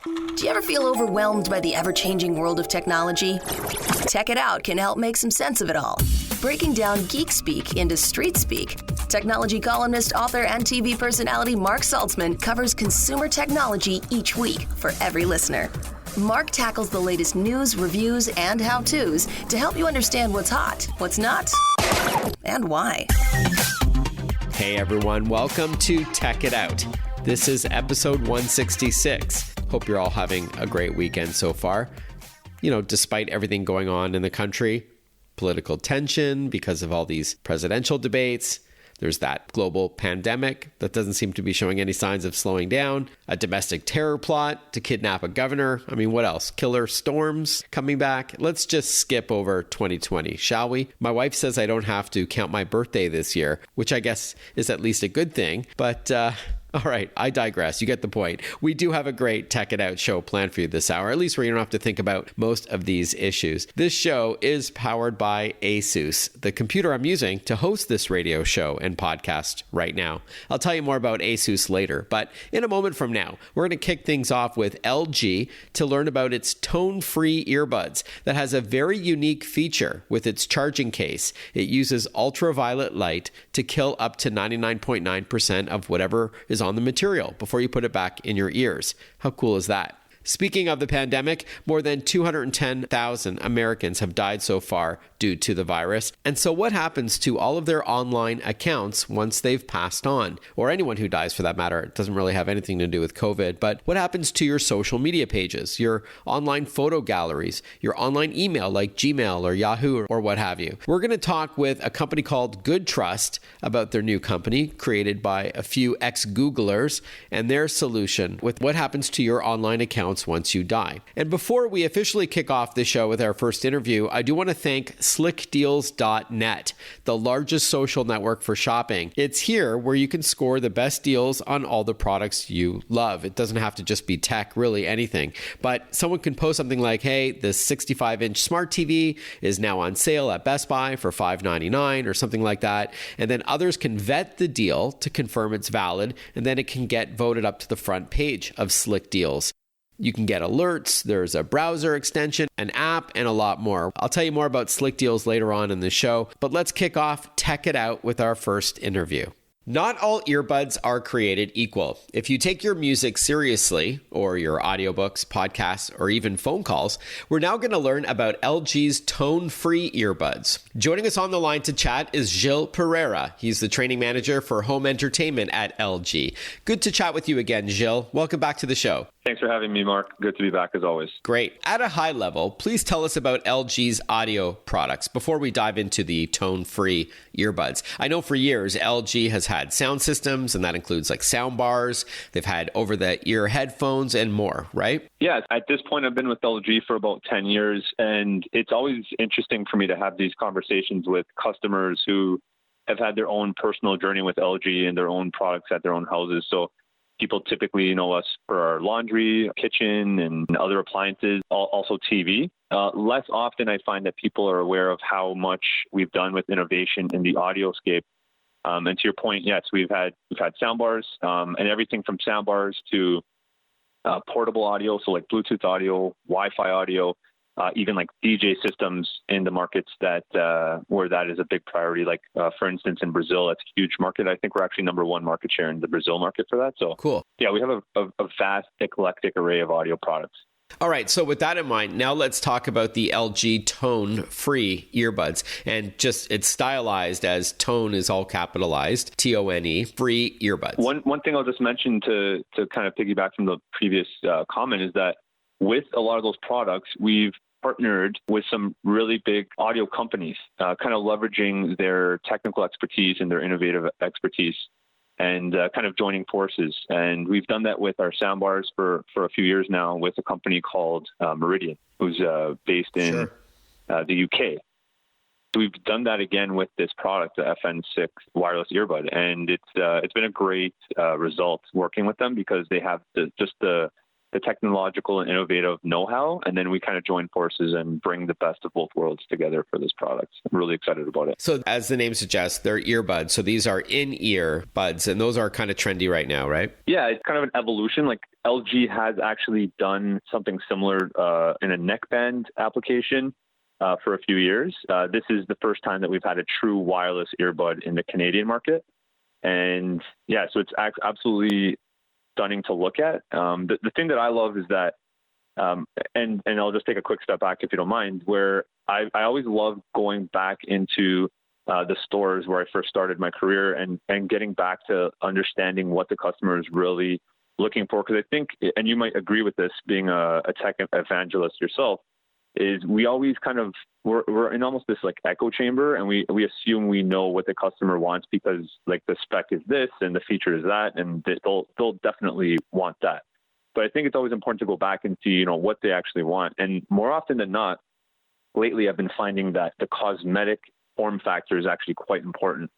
Do you ever feel overwhelmed by the ever-changing world of technology? Tech It Out can help make some sense of it all. Breaking down geek speak into street speak, technology columnist, author, and TV personality Mark Saltzman covers consumer technology each week for every listener. Mark tackles the latest news, reviews, and how-tos to help you understand what's hot, what's not, and why. Hey everyone, welcome to Tech It Out. This is episode 166. Hope you're all having a great weekend so far. You know, despite everything going on in the country, political tension because of all these presidential debates, there's that global pandemic that doesn't seem to be showing any signs of slowing down, a domestic terror plot to kidnap a governor. I mean, what else? Killer storms coming back. Let's just skip over 2020, shall we? My wife says I don't have to count my birthday this year, which I guess is at least a good thing, but all right, I digress. You get the point. We do have a great Tech It Out show planned for you this hour, at least where you don't have to think about most of these issues. This show is powered by Asus, the computer I'm using to host this radio show and podcast right now. I'll tell you more about Asus later, but in a moment from now, we're going to kick things off with LG to learn about its tone-free earbuds that has a very unique feature with its charging case. It uses ultraviolet light to kill up to 99.9% of whatever is on the material before you put it back in your ears. How cool is that? Speaking of the pandemic, more than 210,000 Americans have died so far due to the virus. And so what happens to all of their online accounts once they've passed on? Or anyone who dies for that matter. It doesn't really have anything to do with COVID. But what happens to your social media pages, your online photo galleries, your online email like Gmail or Yahoo or what have you? We're going to talk with a company called Good Trust about their new company created by a few ex-Googlers and their solution with what happens to your online accounts once you die. And before we officially kick off the show with our first interview, I do want to thank slickdeals.net, the largest social network for shopping. It's here where you can score the best deals on all the products you love. It doesn't have to just be tech, really anything. But someone can post something like, hey, this 65-inch smart TV is now on sale at Best Buy for $5.99 or something like that. And then others can vet the deal to confirm it's valid, and then it can get voted up to the front page of Slick Deals. You can get alerts, there's a browser extension, an app, and a lot more. I'll tell you more about Slick Deals later on in the show, but let's kick off Tech It Out with our first interview. Not all earbuds are created equal. If you take your music seriously, or your audiobooks, podcasts, or even phone calls, we're now going to learn about LG's tone-free earbuds. Joining us on the line to chat is Gilles Pereira. He's the training manager for home entertainment at LG. Good to chat with you again, Gilles. Welcome back to the show. Thanks for having me, Mark. Good to be back as always. Great. At a high level, please tell us about LG's audio products before we dive into the tone-free earbuds. I know for years, LG has had sound systems, and that includes like sound bars. They've had over-the-ear headphones and more, right? Yeah. At this point, I've been with LG for about 10 years, and it's always interesting for me to have these conversations with customers who have had their own personal journey with LG and their own products at their own houses. So people typically know us for our laundry, kitchen, and other appliances, also TV. Less often, I find that people are aware of how much we've done with innovation in the audioscape. And to your point, yes, we've had soundbars, and everything from soundbars to portable audio, so like Bluetooth audio, Wi-Fi audio, even like DJ systems in the markets that where that is a big priority. Like for instance, in Brazil, that's a huge market. I think we're actually number one market share in the Brazil market for that. So cool. Yeah, we have a vast, eclectic array of audio products. All right, so with that in mind, now let's talk about the LG tone-free earbuds. And just it's stylized as tone is all capitalized, T-O-N-E, free earbuds. One thing I'll just mention to kind of piggyback from the previous comment is that with a lot of those products, we've partnered with some really big audio companies, kind of leveraging their technical expertise and their innovative expertise and kind of joining forces. And we've done that with our soundbars for a few years now with a company called Meridian, who's based in the UK. So we've done that again with this product, the FN6 wireless earbud. And it's been a great result working with them because they have the the technological and innovative know-how, and then we kind of join forces and bring the best of both worlds together for this product. I'm really excited about it. So as the name suggests, they're earbuds. So these are in-ear buds, and those are kind of trendy right now, right? Yeah, it's kind of an evolution. Like LG has actually done something similar in a neckband application for a few years. This is the first time that we've had a true wireless earbud in the Canadian market. And yeah, so it's absolutely stunning to look at. The thing that I love is that, and I'll just take a quick step back if you don't mind, where I always love going back into the stores where I first started my career and getting back to understanding what the customer is really looking for. Because I think, and you might agree with this, being a tech evangelist yourself, is we always kind of, we're in almost this like echo chamber, and we assume we know what the customer wants because like the spec is this and the feature is that, and they'll definitely want that. But I think it's always important to go back and see, what they actually want. And more often than not, lately I've been finding that the cosmetic form factor is actually quite important.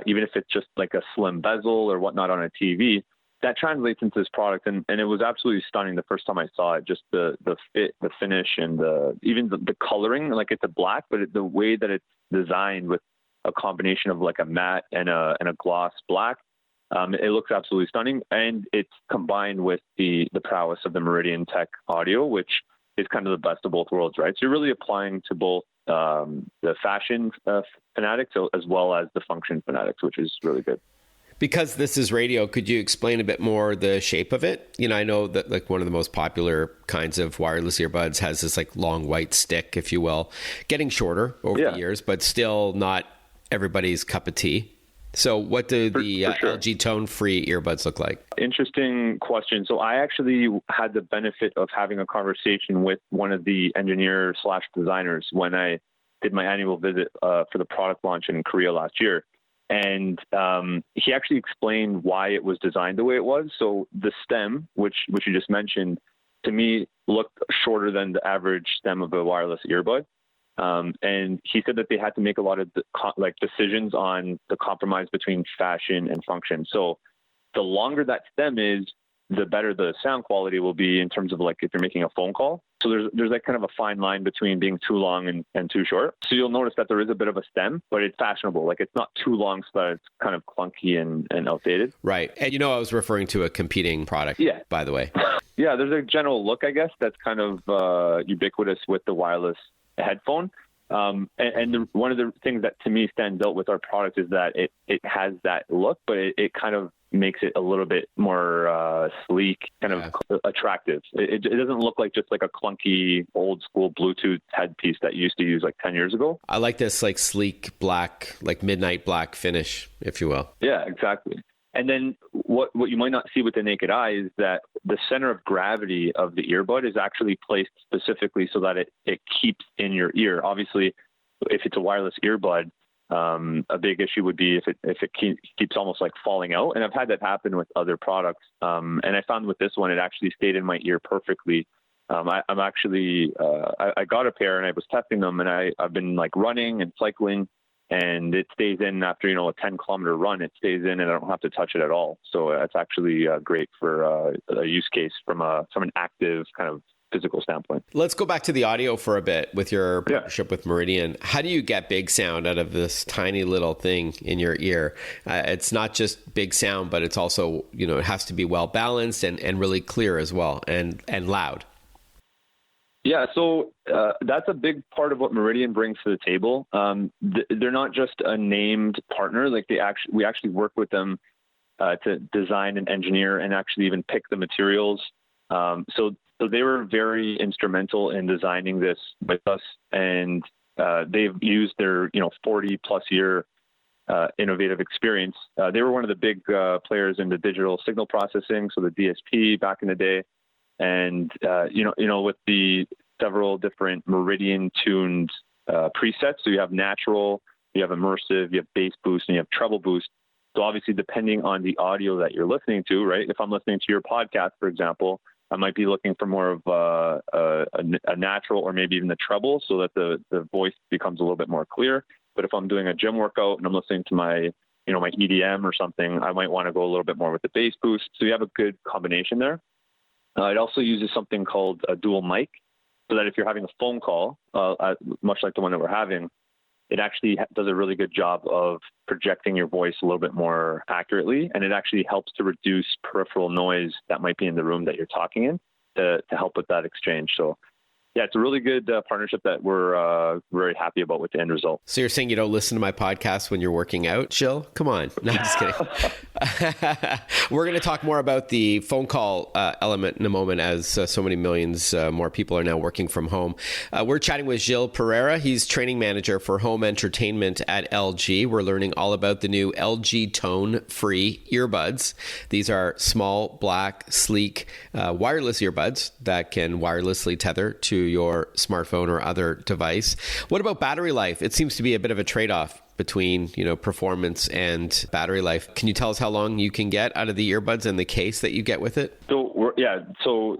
Even if it's just like a slim bezel or whatnot on a TV, that translates into this product. And it was absolutely stunning the first time I saw it, just the fit, the finish, and even the coloring. Like it's a black, but the way that it's designed with a combination of like a matte and a gloss black, it looks absolutely stunning. And it's combined with the prowess of the Meridian Tech audio, which is kind of the best of both worlds, right? So you're really applying to both the fashion fanatics as well as the function fanatics, which is really good. Because this is radio, could you explain a bit more the shape of it? I know that like one of the most popular kinds of wireless earbuds has this like long white stick, if you will, getting shorter over the years, but still not everybody's cup of tea. So what do the LG tone-free earbuds look like? Interesting question. So I actually had the benefit of having a conversation with one of the engineers/designers when I did my annual visit for the product launch in Korea last year. And he actually explained why it was designed the way it was. So the stem, which you just mentioned, to me looked shorter than the average stem of a wireless earbud. And he said that they had to make a lot of decisions on the compromise between fashion and function. So the longer that stem is, the better the sound quality will be in terms of like if you're making a phone call. So there's like kind of a fine line between being too long and too short. So you'll notice that there is a bit of a stem, but it's fashionable. Like it's not too long so that it's kind of clunky and outdated. Right. And I was referring to a competing product, by the way. Yeah, there's a general look, I guess, that's kind of ubiquitous with the wireless headphone. And one of the things that to me stands out with our product is that it has that look, but it kind of makes it a little bit more sleek, kind of attractive. It doesn't look like just like a clunky old school Bluetooth headpiece that you used to use like 10 years ago. I like this like sleek black, like midnight black finish, if you will. Yeah, exactly. And then what you might not see with the naked eye is that the center of gravity of the earbud is actually placed specifically so that it keeps in your ear. Obviously, if it's a wireless earbud, a big issue would be if it keeps almost like falling out. And I've had that happen with other products. And I found with this one, it actually stayed in my ear perfectly. I got a pair and I was testing them, and I've been like running and cycling, and it stays in after, a 10-kilometer run. It stays in and I don't have to touch it at all. So it's actually great for a use case from an active kind of physical standpoint. Let's go back to the audio for a bit with your partnership with Meridian. How do you get big sound out of this tiny little thing in your ear? It's not just big sound, but it's also, it has to be well balanced and really clear as well, and loud. Yeah, so that's a big part of what Meridian brings to the table. They're not just a named partner; like we actually work with them to design and engineer and actually even pick the materials. So they were very instrumental in designing this with us, and they've used their 40+ year innovative experience. They were one of the big players in the digital signal processing, so the DSP back in the day. And, with the several different Meridian tuned presets. So you have natural, you have immersive, you have bass boost, and you have treble boost. So obviously, depending on the audio that you're listening to, right? If I'm listening to your podcast, for example, I might be looking for more of a natural or maybe even the treble so that the voice becomes a little bit more clear. But if I'm doing a gym workout and I'm listening to my EDM or something, I might want to go a little bit more with the bass boost. So you have a good combination there. It also uses something called a dual mic, so that if you're having a phone call, much like the one that we're having, it actually does a really good job of projecting your voice a little bit more accurately, and it actually helps to reduce peripheral noise that might be in the room that you're talking in to help with that exchange. So yeah, it's a really good partnership that we're very happy about with the end result. So you're saying you don't listen to my podcast when you're working out, Jill? Come on. No, I'm just kidding. We're going to talk more about the phone call element in a moment, as so many millions more people are now working from home. We're chatting with Gilles Pereira. He's training manager for home entertainment at LG. We're learning all about the new LG tone-free earbuds. These are small, black, sleek, wireless earbuds that can wirelessly tether to your smartphone or other device. What about battery life? It seems to be a bit of a trade-off between, performance and battery life. Can you tell us how long you can get out of the earbuds and the case that you get with it? So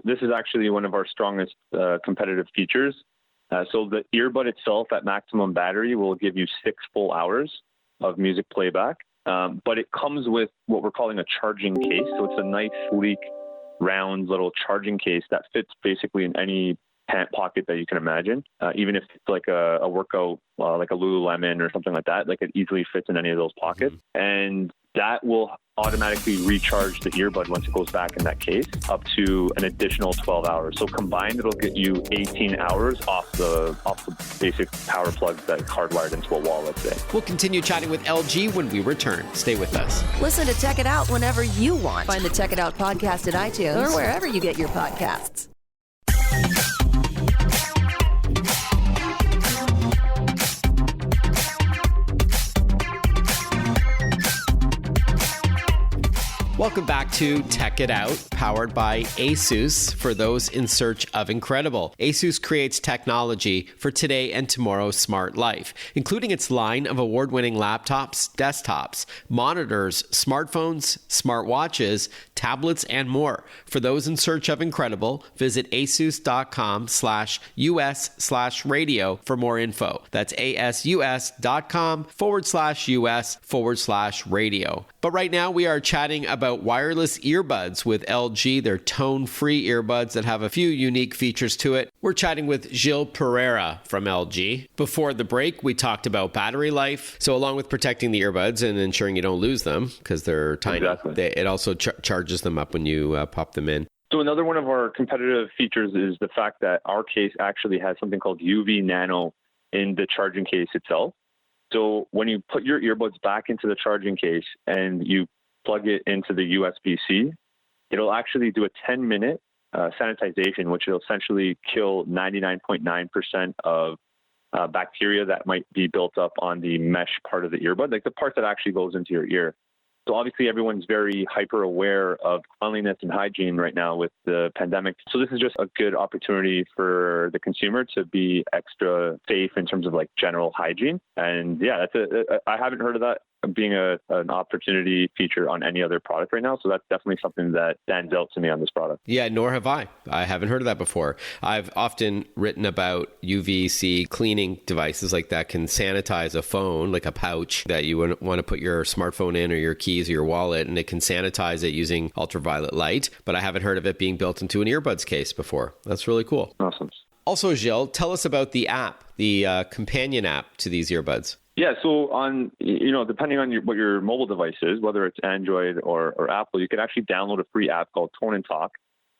this is actually one of our strongest competitive features. So the earbud itself at maximum battery will give you 6 full hours of music playback, but it comes with what we're calling a charging case. So it's a nice, sleek, round little charging case that fits basically in any pant pocket that you can imagine. Even if it's like a workout, like a Lululemon or something like that, like it easily fits in any of those pockets. Mm-hmm. And that will automatically recharge the earbud once it goes back in that case up to an additional 12 hours. So combined, it'll get you 18 hours off the basic power plugs that are hardwired into a wall, let's say. We'll continue chatting with LG when we return. Stay with us. Listen to Tech It Out whenever you want. Find the Tech It Out podcast at iTunes or wherever you get your podcasts. Welcome back to Tech It Out, powered by ASUS for those in search of incredible. ASUS creates technology for today and tomorrow's smart life, including its line of award-winning laptops, desktops, monitors, smartphones, smartwatches, tablets, and more. For those in search of incredible, visit asus.com/US/radio for more info. That's asus.com/US/radio. But right now we are chatting about wireless earbuds with LG. They're tone-free earbuds that have a few unique features to it. We're chatting with Gilles Pereira from LG. Before the break, we talked about battery life. So along with protecting the earbuds and ensuring you don't lose them because they're tiny, exactly. It also charges them up when you pop them in. So another one of our competitive features is the fact that our case actually has something called UV nano in the charging case itself. So when you put your earbuds back into the charging case and you plug it into the USB-C, it'll actually do a 10-minute sanitization, which will essentially kill 99.9% of bacteria that might be built up on the mesh part of the earbud, like the part that actually goes into your ear. So obviously everyone's very hyper aware of cleanliness and hygiene right now with the pandemic. So this is just a good opportunity for the consumer to be extra safe in terms of like general hygiene. And yeah, I haven't heard of that being an opportunity feature on any other product right now. So that's definitely something that stands out to me on this product. Yeah, nor have I. I haven't heard of that before. I've often written about UVC cleaning devices like that can sanitize a phone, like a pouch that you want to put your smartphone in or your keys or your wallet, and it can sanitize it using ultraviolet light. But I haven't heard of it being built into an earbuds case before. That's really cool. Awesome. Also, Gilles, tell us about the app, the companion app to these earbuds. Yeah, so depending on what your mobile device is, whether it's Android or Apple, you can actually download a free app called Tone and Talk.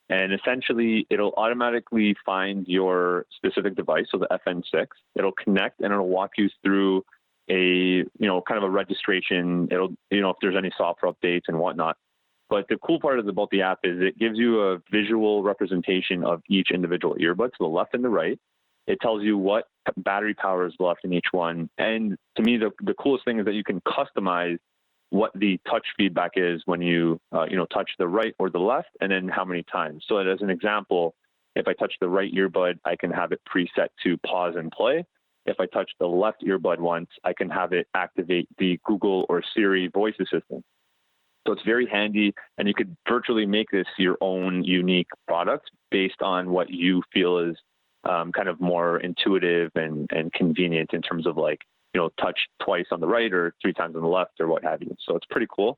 And essentially, it'll automatically find your specific device, so the FN6. It'll connect and it'll walk you through a kind of a registration. It'll, if there's any software updates and whatnot. But the cool part about the app is it gives you a visual representation of each individual earbud, to the left and the right. It tells you what battery power is left in each one. And to me, the coolest thing is that you can customize what the touch feedback is when you touch the right or the left, and then how many times. So as an example, if I touch the right earbud, I can have it preset to pause and play. If I touch the left earbud once, I can have it activate the Google or Siri voice assistant. So it's very handy, and you could virtually make this your own unique product based on what you feel is kind of more intuitive and convenient in terms of touch twice on the right or 3 times on the left or what have you. So it's pretty cool.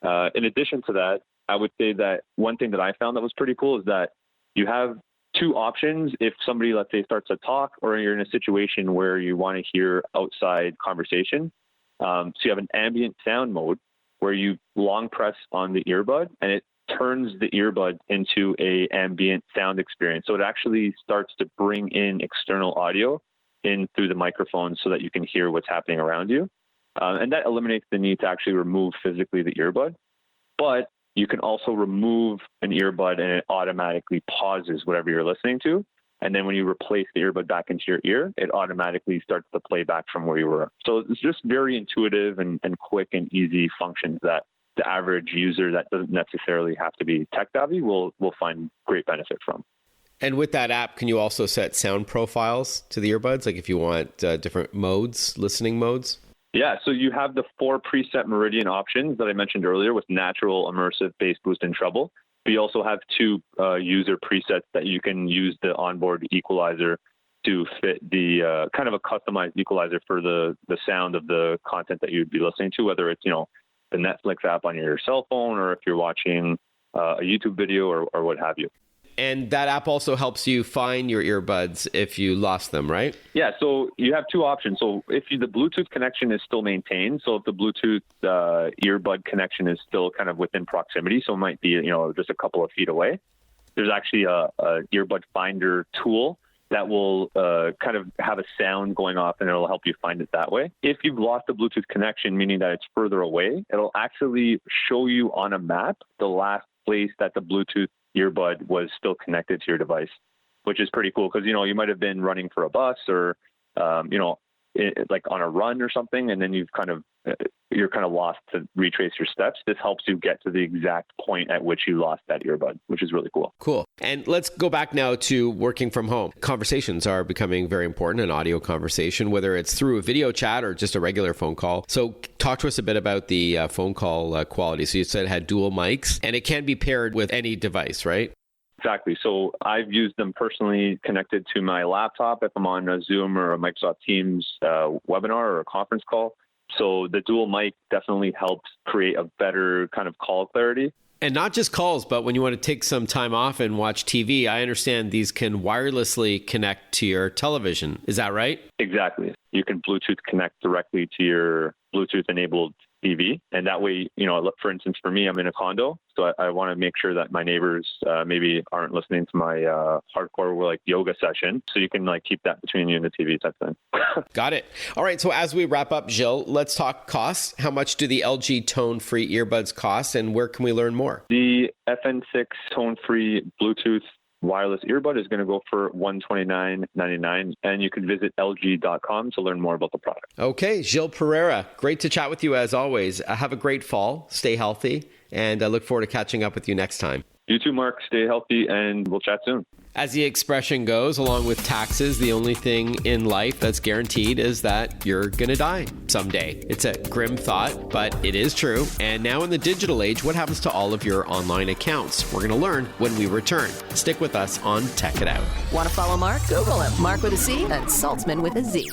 In addition to that, I would say that one thing that I found that was pretty cool is that you have two options if somebody, let's say, starts to talk or you're in a situation where you want to hear outside conversation. So you have an ambient sound mode where you long press on the earbud and it turns the earbud into a ambient sound experience. So it actually starts to bring in external audio in through the microphone so that you can hear what's happening around you. And that eliminates the need to actually remove physically the earbud. But you can also remove an earbud and it automatically pauses whatever you're listening to. And then when you replace the earbud back into your ear, it automatically starts to play back from where you were. So it's just very intuitive and quick and easy functions that the average user that doesn't necessarily have to be tech savvy will find great benefit from. And with that app, can you also set sound profiles to the earbuds? Like if you want different modes, listening modes? Yeah, so you have the 4 preset Meridian options that I mentioned earlier with natural, immersive, bass boost, and treble. But you also have 2 user presets that you can use the onboard equalizer to fit the kind of a customized equalizer for the sound of the content that you'd be listening to, whether it's, the Netflix app on your cell phone or if you're watching a YouTube video or what have you. And that app also helps you find your earbuds if you lost them, right? Yeah, so you have 2 options. So if the Bluetooth connection is still maintained, so if the Bluetooth earbud connection is still kind of within proximity, so it might be, just a couple of feet away, there's actually a earbud finder tool that will kind of have a sound going off and it'll help you find it that way. If you've lost the Bluetooth connection, meaning that it's further away, it'll actually show you on a map the last place that the Bluetooth earbud was still connected to your device, which is pretty cool because, you might have been running for a bus or, like on a run or something, and then you're kind of lost to retrace your steps. This helps you get to the exact point at which you lost that earbud, which is really cool. Cool. And let's go back now to working from home. Conversations are becoming very important, an audio conversation, whether it's through a video chat or just a regular phone call. So talk to us a bit about the phone call quality. So you said it had dual mics and it can be paired with any device, right? Exactly. So I've used them personally connected to my laptop if I'm on a Zoom or a Microsoft Teams webinar or a conference call. So the dual mic definitely helps create a better kind of call clarity. And not just calls, but when you want to take some time off and watch TV, I understand these can wirelessly connect to your television. Is that right? Exactly. You can Bluetooth connect directly to your Bluetooth-enabled TV. And that way, for instance, for me, I'm in a condo. So I want to make sure that my neighbors maybe aren't listening to my hardcore yoga session. So you can keep that between you and the TV type thing. Got it. All right. So as we wrap up, Gilles, let's talk costs. How much do the LG tone-free earbuds cost and where can we learn more? The FN6 tone-free Bluetooth wireless earbud is going to go for $129.99, and you can visit lg.com to learn more about the product. Okay, Gilles Pereira, great to chat with you as always. Have a great fall, stay healthy, and I look forward to catching up with you next time. You too, Mark. Stay healthy, and we'll chat soon. As the expression goes, along with taxes, the only thing in life that's guaranteed is that you're going to die someday. It's a grim thought, but it is true. And now in the digital age, what happens to all of your online accounts? We're going to learn when we return. Stick with us on Tech It Out. Want to follow Mark? Google him. Mark with a C and Saltzman with a Z.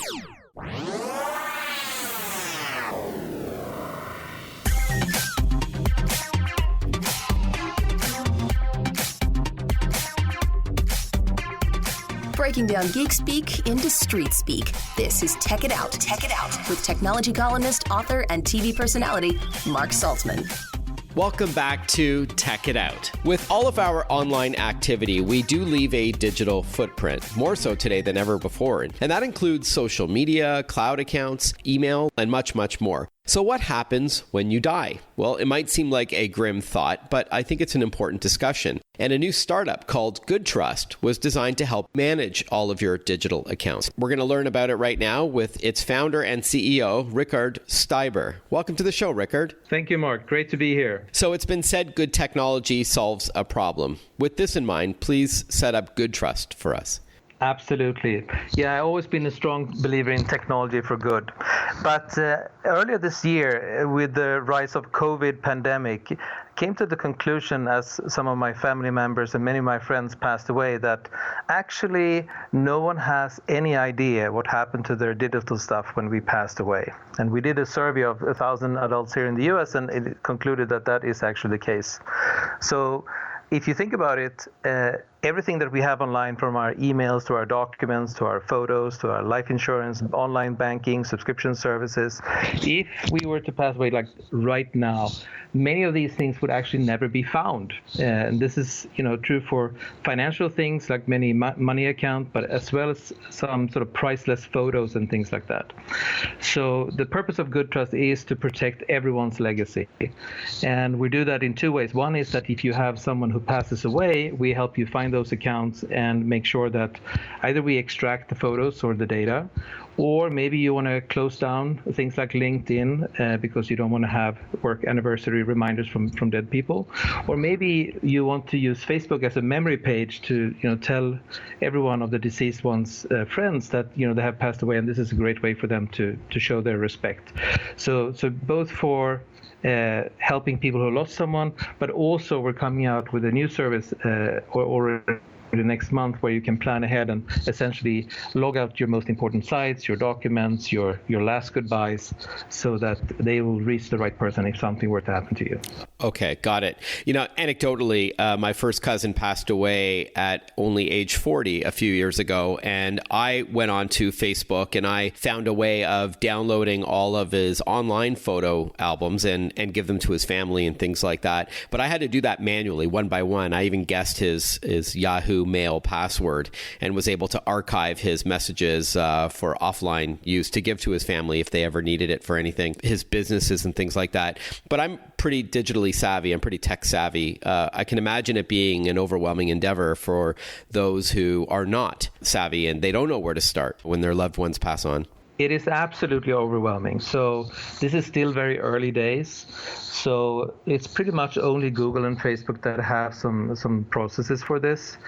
Breaking down geek speak into street speak. This is Tech It Out. Tech It Out with technology columnist, author, and TV personality Mark Saltzman. Welcome back to Tech It Out. With all of our online activity, we do leave a digital footprint, more so today than ever before. And that includes social media, cloud accounts, email, and much, much more. So what happens when you die? Well, it might seem like a grim thought, but I think it's an important discussion. And a new startup called Good Trust was designed to help manage all of your digital accounts. We're going to learn about it right now with its founder and CEO, Rickard Steiber. Welcome to the show, Rickard. Thank you, Mark. Great to be here. So it's been said good technology solves a problem. With this in mind, please set up Good Trust for us. Absolutely. Yeah, I've always been a strong believer in technology for good. But earlier this year, with the rise of COVID pandemic, came to the conclusion, as some of my family members and many of my friends passed away, that actually no one has any idea what happened to their digital stuff when we passed away. And we did a survey of 1,000 adults here in the US, and it concluded that that is actually the case. So if you think about it, everything that we have online, from our emails to our documents to our photos to our life insurance, online banking, subscription services, if we were to pass away like right now, many of these things would actually never be found. And this is, true for financial things like many money account, but as well as some sort of priceless photos and things like that. So the purpose of Good Trust is to protect everyone's legacy. And we do that in two ways. One is that if you have someone who passes away, we help you find those accounts and make sure that either we extract the photos or the data, or maybe you want to close down things like LinkedIn because you don't want to have work anniversary reminders from dead people, or maybe you want to use Facebook as a memory page to tell everyone of the deceased one's friends that they have passed away, and this is a great way for them to show their respect. So both for helping people who lost someone, but also we're coming out with a new service or the next month where you can plan ahead and essentially log out your most important sites, your documents, your last goodbyes, so that they will reach the right person if something were to happen to you. Okay, got it. Anecdotally, my first cousin passed away at only age 40 a few years ago, and I went on to Facebook and I found a way of downloading all of his online photo albums and give them to his family and things like that. But I had to do that manually, one by one. I even guessed his Yahoo Mail password and was able to archive his messages for offline use to give to his family if they ever needed it for anything, his businesses and things like that. But I'm pretty digitally savvy. I'm pretty tech savvy. I can imagine it being an overwhelming endeavor for those who are not savvy and they don't know where to start when their loved ones pass on. It is absolutely overwhelming. So this is still very early days. So it's pretty much only Google and Facebook that have some processes for this.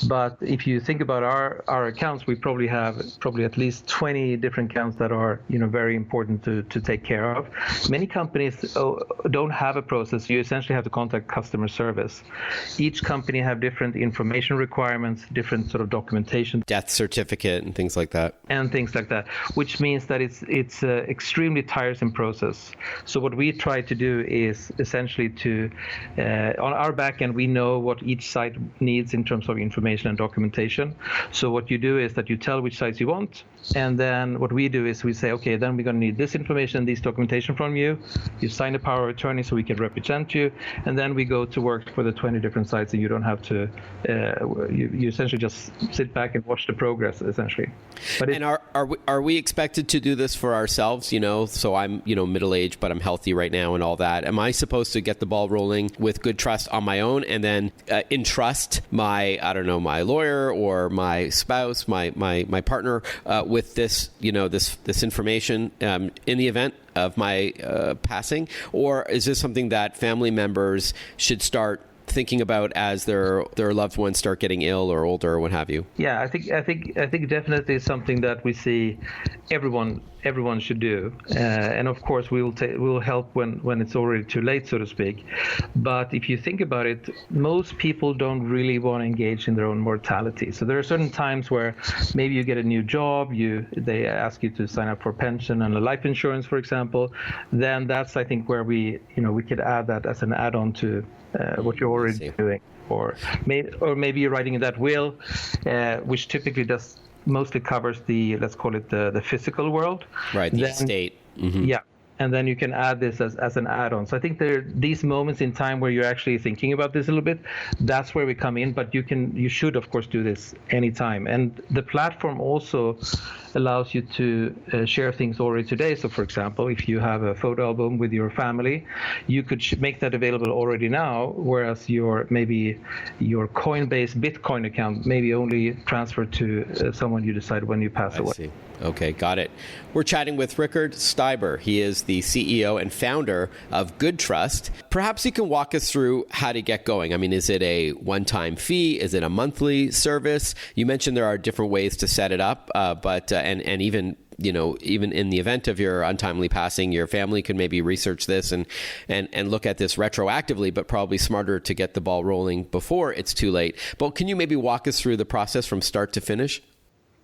But if you think about our accounts, we probably have at least 20 different accounts that are very important to take care of. Many companies don't have a process. You essentially have to contact customer service. Each company have different information requirements, different sort of documentation, death certificate and things like that. Which means that it's an extremely tiresome process. So what we try to do is essentially to, on our back end, we know what each site needs in terms of information and documentation. So what you do is that you tell which sites you want, and then what we do is we say, okay, then we're going to need this information, this documentation from you. You sign a power of attorney so we can represent you, and then we go to work for the 20 different sites, and you don't have to, you essentially just sit back and watch the progress, essentially. But and are we expected to do this for ourselves, so I'm, middle-aged, but I'm healthy right now and all that. Am I supposed to get the ball rolling with Good Trust on my own and then entrust my lawyer or my spouse, my partner with this, this information in the event of my passing? Or is this something that family members should start thinking about as their loved ones start getting ill or older or what have you? Yeah, I think definitely it's something that we see everyone should do, and of course we will help when it's already too late, so to speak. But if you think about it, most people don't really want to engage in their own mortality. So there are certain times where maybe you get a new job, they ask you to sign up for pension and a life insurance, for example. Then that's, I think, where we could add that as an add-on to what you're already doing, or maybe you're writing that will, which typically does mostly covers the, let's call it the physical world. Right, the estate. Mm-hmm. Yeah. And then you can add this as an add-on. So I think there are these moments in time where you're actually thinking about this a little bit. That's where we come in, but you should of course do this anytime. And the platform also allows you to share things already today. So for example, if you have a photo album with your family, you could make that available already now, whereas your Coinbase Bitcoin account maybe only transferred to someone you decide when you pass away. See. Okay, got it. We're chatting with Rickard Steiber. He is the CEO and founder of Good Trust. Perhaps you can walk us through how to get going. I mean, is it a one-time fee? Is it a monthly service? You mentioned there are different ways to set it up, but even in the event of your untimely passing, your family could maybe research this and look at this retroactively, but probably smarter to get the ball rolling before it's too late. But can you maybe walk us through the process from start to finish?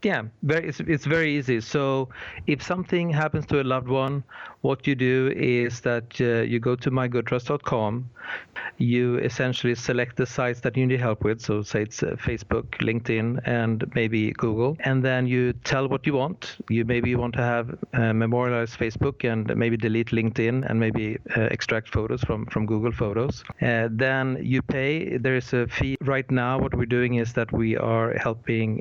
Yeah, it's very easy. So if something happens to a loved one, what you do is that you go to mygoodtrust.com. You essentially select the sites that you need help with. So say it's Facebook, LinkedIn, and maybe Google. And then you tell what you want. You maybe want to have memorialize Facebook and maybe delete LinkedIn and maybe extract photos from Google Photos. Then you pay. There is a fee. Right now, what we're doing is that we are helping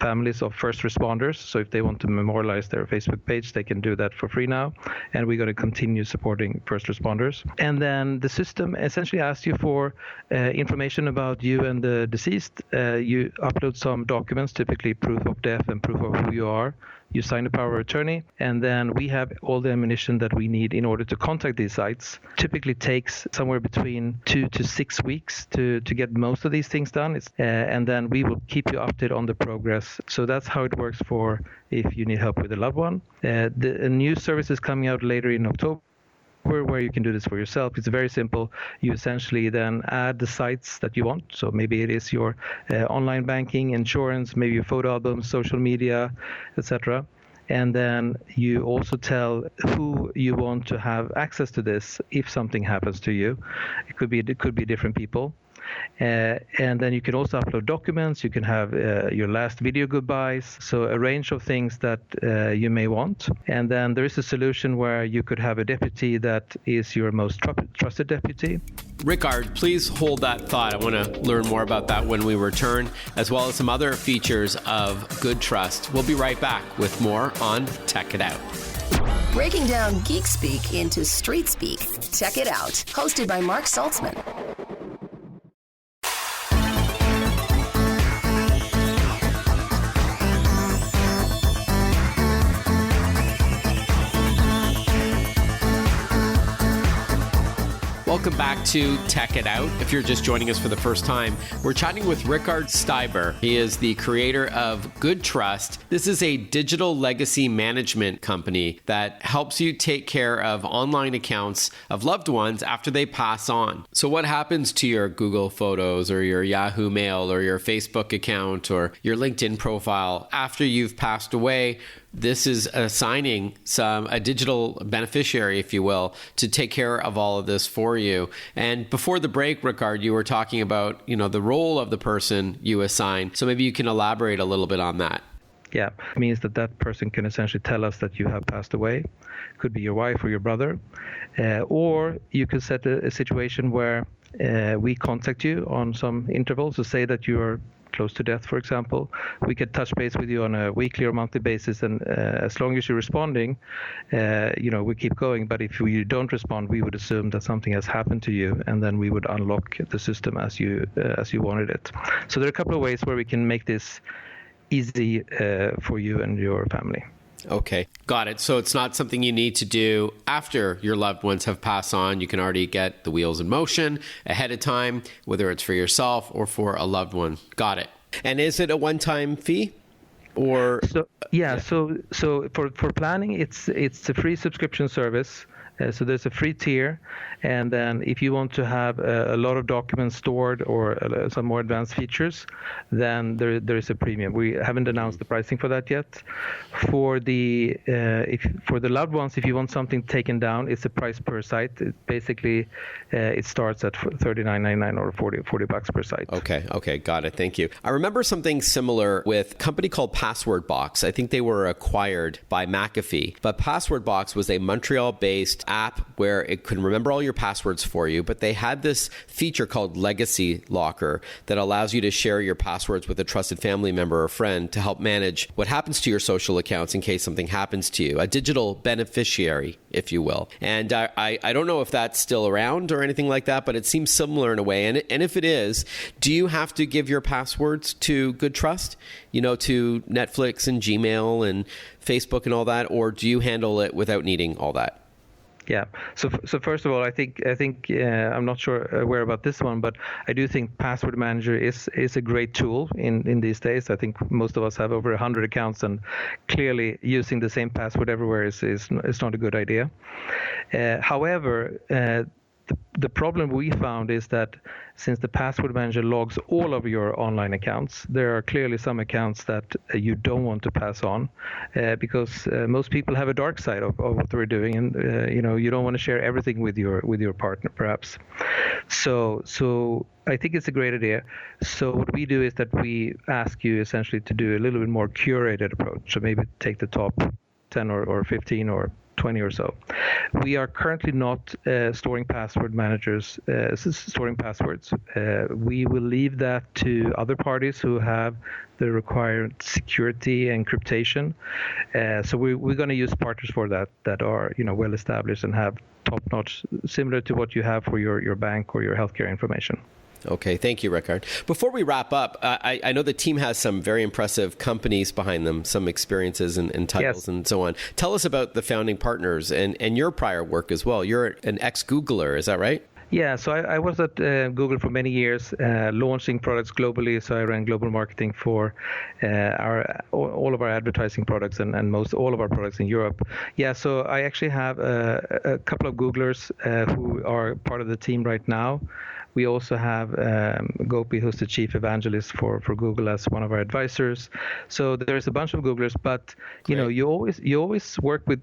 families of first responders. So if they want to memorialize their Facebook page, they can do that for free now. And we're going to continue supporting first responders. And then the system essentially asks you for information about you and the deceased. You upload some documents, typically proof of death and proof of who you are. You sign a power of attorney, and then we have all the ammunition that we need in order to contact these sites. Typically takes somewhere between 2 to 6 weeks to get most of these things done. And then we will keep you updated on the progress. So that's how it works for if you need help with a loved one. A new service is coming out later in October, where you can do this for yourself. It's very simple. You essentially then add the sites that you want. So maybe it is your online banking, insurance, maybe your photo albums, social media, etc. And then you also tell who you want to have access to this if something happens to you. It could be different people. And then you can also upload documents. You can have your last video goodbyes. So a range of things that you may want. And then there is a solution where you could have a deputy that is your most trusted deputy. Rickard, please hold that thought. I want to learn more about that when we return, as well as some other features of Good Trust. We'll be right back with more on Tech It Out. Breaking down geek speak into street speak. Tech It Out, hosted by Mark Saltzman. Welcome back to Tech It Out. If you're just joining us for the first time, we're chatting with Rickard Steiber. He is the creator of Good Trust. This is a digital legacy management company that helps you take care of online accounts of loved ones after they pass on. So what happens to your Google Photos or your Yahoo Mail or your Facebook account or your LinkedIn profile after you've passed away? This is assigning a digital beneficiary, if you will, to take care of all of this for you. And before the break, Rickard, you were talking about, the role of the person you assign. So maybe you can elaborate a little bit on that. Yeah, it means that person can essentially tell us that you have passed away. Could be your wife or your brother. Or you could set a situation where we contact you on some intervals to say that you are close to death, for example. We could touch base with you on a weekly or monthly basis, and as long as you're responding, we keep going. But if you don't respond, we would assume that something has happened to you, and then we would unlock the system as you wanted it. So there are a couple of ways where we can make this easy for you and your family. Okay, got it. So it's not something you need to do after your loved ones have passed on. You can already get the wheels in motion ahead of time, whether it's for yourself or for a loved one. Got it. And is it a one-time fee? Or So for planning, it's a free subscription service. So there's a free tier, and then if you want to have a lot of documents stored or some more advanced features, then there is a premium. We haven't announced the pricing for that yet. For the loved ones, if you want something taken down, it's a price per site. It starts at $39.99 or $40 per site. Okay, got it. Thank you. I remember something similar with a company called Password Box. I think they were acquired by McAfee, but Password Box was a Montreal-based app where it could remember all your passwords for you, but they had this feature called Legacy Locker that allows you to share your passwords with a trusted family member or friend to help manage what happens to your social accounts in case something happens to you, a digital beneficiary, if you will. And I don't know if that's still around or anything like that, but it seems similar in a way. And if it is, do you have to give your passwords to Good Trust, to Netflix and Gmail and Facebook and all that, or do you handle it without needing all that? Yeah. So first of all, I think I'm not sure aware about this one, but I do think Password Manager is a great tool in these days. I think most of us have over 100 accounts, and clearly using the same password everywhere is not a good idea. However, the problem we found is that since the Password Manager logs all of your online accounts, there are clearly some accounts that you don't want to pass on because most people have a dark side of what they're doing, and you don't want to share everything with your partner, perhaps. So I think it's a great idea. So what we do is that we ask you essentially to do a little bit more curated approach. So maybe take the top 10 or 15 or 20 or so. We are currently not storing passwords. We will leave that to other parties who have the required security and encryption. So we're going to use partners for that are well established and have top-notch, similar to what you have for your bank or your healthcare information. Okay, thank you, Rickard. Before we wrap up, I know the team has some very impressive companies behind them, some experiences and titles Yes. and so on. Tell us about the founding partners and your prior work as well. You're an ex-Googler, is that right? Yeah, so I was at Google for many years, launching products globally. So I ran global marketing for all of our advertising products and most all of our products in Europe. Yeah, so I actually have a couple of Googlers who are part of the team right now. We also have Gopi, who's the chief evangelist for Google, as one of our advisors. So there's a bunch of Googlers, but you always work with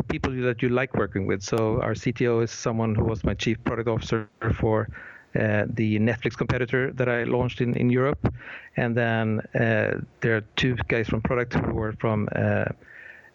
people that you like working with. So our CTO is someone who was my chief product officer for the Netflix competitor that I launched in Europe, and then there are two guys from product who were from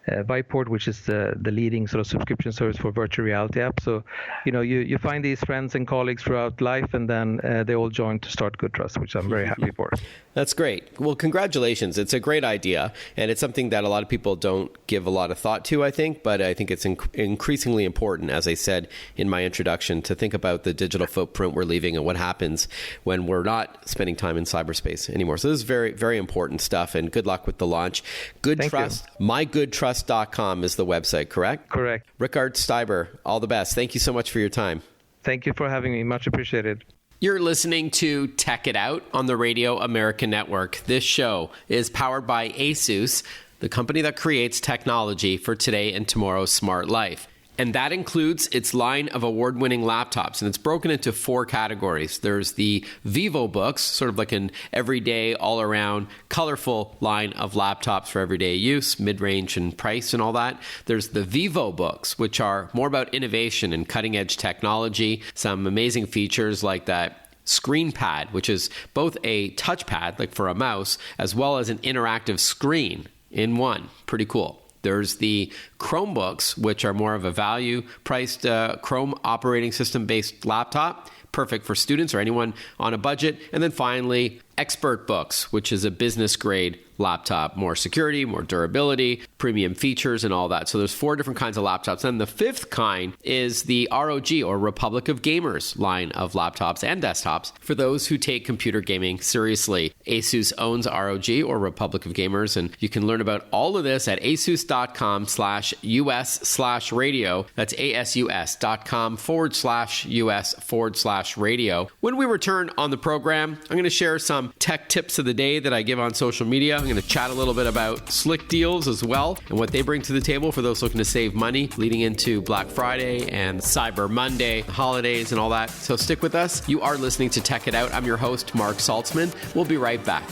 Viport, which is the leading sort of subscription service for virtual reality apps. So, you find these friends and colleagues throughout life, and then they all join to start GoodTrust, which I'm very happy for. That's great. Well, congratulations. It's a great idea, and it's something that a lot of people don't give a lot of thought to, I think, but I think it's increasingly important, as I said in my introduction, to think about the digital footprint we're leaving and what happens when we're not spending time in cyberspace anymore. So this is very, very important stuff, and good luck with the launch. GoodTrust, mygoodtrust.com is the website, correct? Correct. Rickard Steiber, all the best. Thank you so much for your time. Thank you for having me. Much appreciated. You're listening to Tech It Out on the Radio America Network. This show is powered by ASUS, the company that creates technology for today and tomorrow's smart life. And that includes its line of award-winning laptops. And it's broken into 4 categories. There's the VivoBooks, sort of like an everyday, all-around, colorful line of laptops for everyday use, mid-range and price and all that. There's the VivoBooks, which are more about innovation and cutting-edge technology. Some amazing features like that screen pad, which is both a touchpad, like for a mouse, as well as an interactive screen in one. Pretty cool. There's the Chromebooks, which are more of a value-priced Chrome operating system-based laptop, perfect for students or anyone on a budget. And then finally, ExpertBooks, which is a business-grade laptop, more security, more durability, premium features, and all that. So there's 4 different kinds of laptops. Then the 5th kind is the ROG, or Republic of Gamers, line of laptops and desktops for those who take computer gaming seriously. ASUS owns ROG, or Republic of Gamers, and you can learn about all of this at asus.com/US/radio. That's asus.com/US/radio. When we return on the program, I'm going to share some tech tips of the day that I give on social media. I'm going to chat a little bit about Slick Deals as well and what they bring to the table for those looking to save money leading into Black Friday and Cyber Monday, holidays and all that. So stick with us. You are listening to Tech It Out. I'm your host, Mark Saltzman. We'll be right back.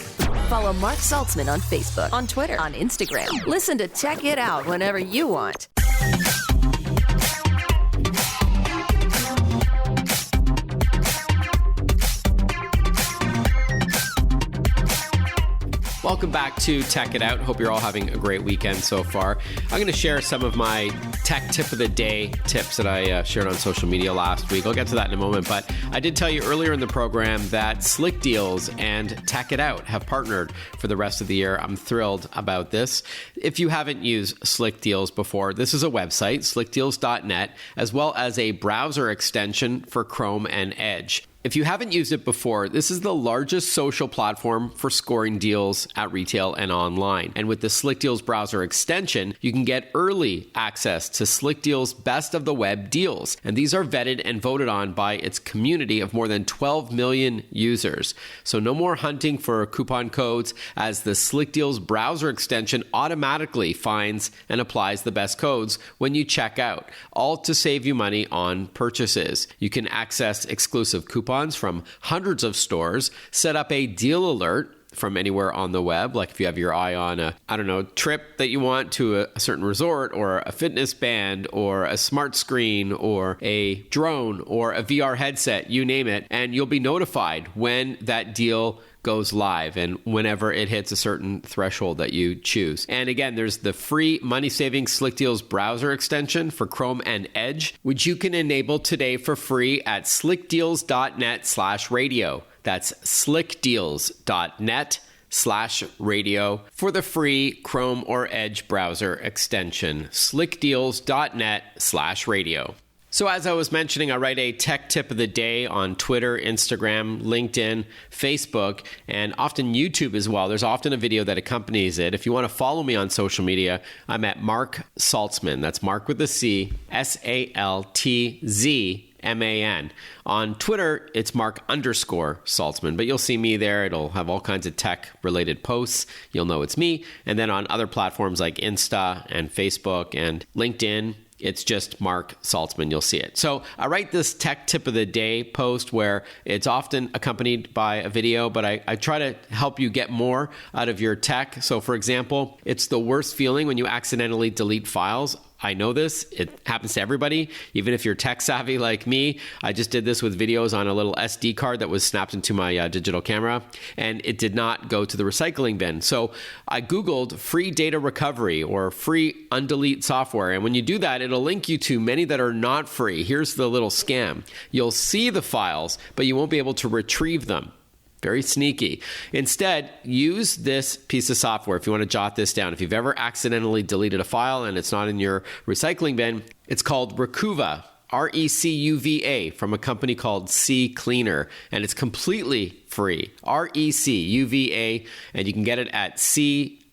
Follow Mark Saltzman on Facebook, on Twitter, on Instagram. Listen to Tech It Out whenever you want. Welcome back to Tech It Out. Hope you're all having a great weekend so far. I'm going to share some of my tech tip of the day tips that I shared on social media last week. I'll get to that in a moment, but I did tell you earlier in the program that Slick Deals and Tech It Out have partnered for the rest of the year. I'm thrilled about this. If you haven't used Slick Deals before, this is a website, slickdeals.net, as well as a browser extension for Chrome and Edge. If you haven't used it before, this is the largest social platform for scoring deals at retail and online. And with the Slick Deals browser extension, you can get early access to Slick Deals best of the web deals. And these are vetted and voted on by its community of more than 12 million users. So no more hunting for coupon codes, as the Slick Deals browser extension automatically finds and applies the best codes when you check out, all to save you money on purchases. You can access exclusive coupons from hundreds of stores, set up a deal alert from anywhere on the web, like if you have your eye on a trip that you want to a certain resort, or a fitness band, or a smart screen, or a drone, or a VR headset, you name it, and you'll be notified when that deal goes live and whenever it hits a certain threshold that you choose. And again, there's the free money-saving Slick Deals browser extension for Chrome and Edge, which you can enable today for free at slickdeals.net/radio. That's slickdeals.net/radio for the free Chrome or Edge browser extension. slickdeals.net/radio. So as I was mentioning, I write a tech tip of the day on Twitter, Instagram, LinkedIn, Facebook, and often YouTube as well. There's often a video that accompanies it. If you want to follow me on social media, I'm at Mark Saltzman. That's Mark with a C, SALTZMAN. On Twitter, it's Mark_Saltzman, but you'll see me there. It'll have all kinds of tech-related posts. You'll know it's me. And then on other platforms like Insta and Facebook and LinkedIn, it's just Mark Saltzman. You'll see it. So I write this tech tip of the day post where it's often accompanied by a video, but I try to help you get more out of your tech. So for example, it's the worst feeling when you accidentally delete files. I know this. It happens to everybody, even if you're tech savvy like me. I just did this with videos on a little SD card that was snapped into my digital camera, and it did not go to the recycling bin. So I Googled free data recovery or free undelete software. And when you do that, it'll link you to many that are not free. Here's the little scam. You'll see the files, but you won't be able to retrieve them. Very sneaky. Instead, use this piece of software if you want to jot this down. If you've ever accidentally deleted a file and it's not in your recycling bin, it's called Recuva, R-E-C-U-V-A, from a company called CCleaner, and it's completely free. R-E-C-U-V-A, and you can get it at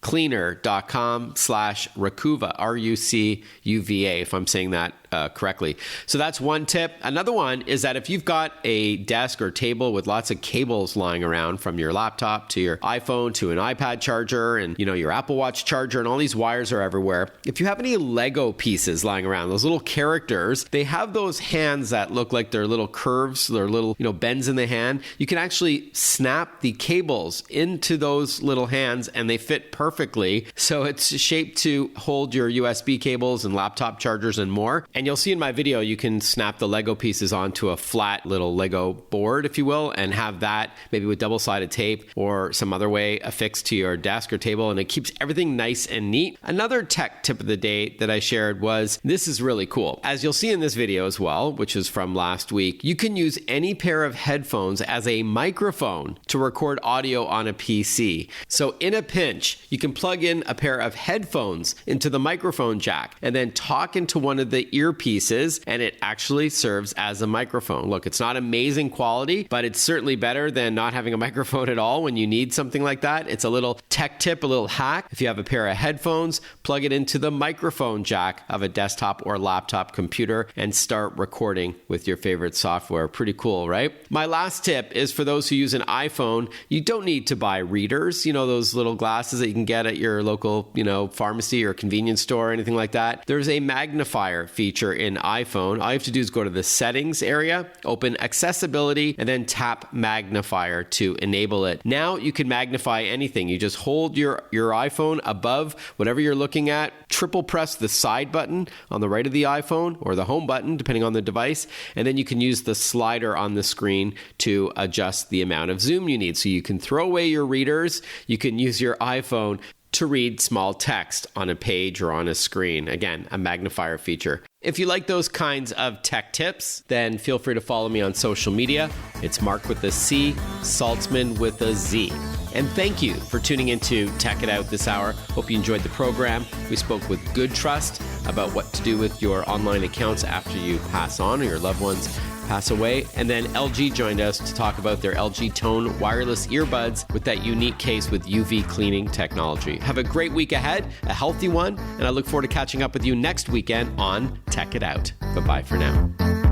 cleaner.com/Recuva, R-U-C-U-V-A, if I'm saying that correctly. So that's one tip. Another one is that if you've got a desk or table with lots of cables lying around, from your laptop to your iPhone to an iPad charger and your Apple Watch charger, and all these wires are everywhere. If you have any Lego pieces lying around, those little characters, they have those hands that look like they're little curves, they're little bends in the hand. You can actually snap the cables into those little hands and they fit perfectly. So it's shaped to hold your USB cables and laptop chargers and more. And you'll see in my video, you can snap the Lego pieces onto a flat little Lego board, if you will, and have that maybe with double-sided tape or some other way affixed to your desk or table, and it keeps everything nice and neat. Another tech tip of the day that I shared was, this is really cool. As you'll see in this video as well, which is from last week, you can use any pair of headphones as a microphone to record audio on a PC. So in a pinch, you can plug in a pair of headphones into the microphone jack and then talk into one of the earpieces, and it actually serves as a microphone. Look, it's not amazing quality, but it's certainly better than not having a microphone at all when you need something like that. It's a little tech tip, a little hack. If you have a pair of headphones, plug it into the microphone jack of a desktop or laptop computer and start recording with your favorite software. Pretty cool, right? My last tip is for those who use an iPhone, you don't need to buy readers, those little glasses that you can get at your local, pharmacy or convenience store or anything like that. There's a magnifier feature in iPhone. All you have to do is go to the settings area, open accessibility, and then tap magnifier to enable it. Now you can magnify anything. You just hold your iPhone above whatever you're looking at, triple press the side button on the right of the iPhone or the home button, depending on the device, and then you can use the slider on the screen to adjust the amount of zoom you need. So you can throw away your readers, you can use your iPhone to read small text on a page or on a screen. Again, a magnifier feature. If you like those kinds of tech tips, then feel free to follow me on social media. It's Mark with a C, Saltzman with a Z. And thank you for tuning into Tech It Out this hour. Hope you enjoyed the program. We spoke with good trust about what to do with your online accounts after you pass on, or your loved ones pass away. And then LG joined us to talk about their LG Tone wireless earbuds with that unique case with UV cleaning technology. Have a great week ahead, a healthy one, and I look forward to catching up with you next weekend on Tech It Out. Bye-bye for now.